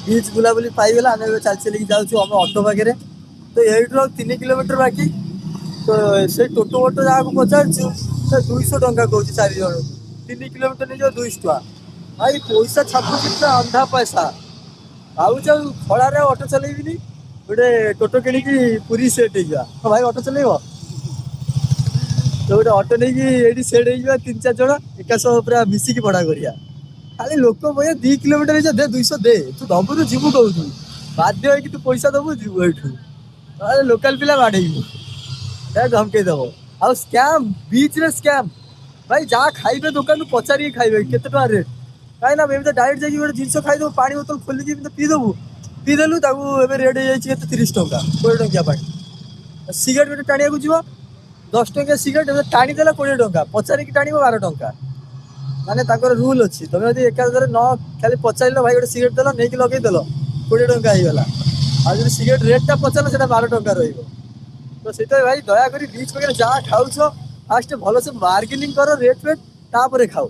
बीच बुलाबुली पाइगला आम चल चलिए जाऊँ आम अटो पाखे तो ये 3 किलोमीटर बाकी तो से टोटो वोटो जहाँ पचार 200 टंका कौन 4 जन 3 किलोमीटर नहीं 200 टका भाई पैसा छापुची पूरा अंधा पैसा भावुच खड़े अटो चलेबी गोटे टोटो किଣିकी पूरी सेट हो भाई अटो चलेब तो गोटे अटो नहीं सेट हो 3-4 जन एका सब पूरा मिसिकी पढ़ा करिया खाली लोक भैया 2 किलोमीटर दे 200 दे तू दबु तू जीवु कहू बाध्य है कि तू पैसा दबु जीवु एठू लोकल पिला बाड़ेबू धमके दब आ स्कैम बीच रे स्कैम भाई जहाँ खाइबे दुकान पचारि खाइबे केते टका रेट कहीं ना एमती डायरेक्ट जाकि गोटे जिनस खाइदेबू पानी बोतल खोलिकी पीदेबू पीदेलु रेट हो 30 टंका 20 टंकिया पानी सिगरेट गोटे टाणिया जीव 10 टंकिया सिगरेट टाणीदेला 20 टंका पचारिकी टाण 12 टंका माने ताकर रूल अच्छी तुम यदि एकाधर न खाली पचार भाई गोटे सिगरेट देल नहीं लगेदेल 20 टंका होगा आ जो सिगरेट रेटा पचार से 12 टंका रही तो भाई दयाकोरी बीच पाखे जहाँ खाऊ फास्ट भल से बार्गेनिंग कर रेट फेट तापर खाऊ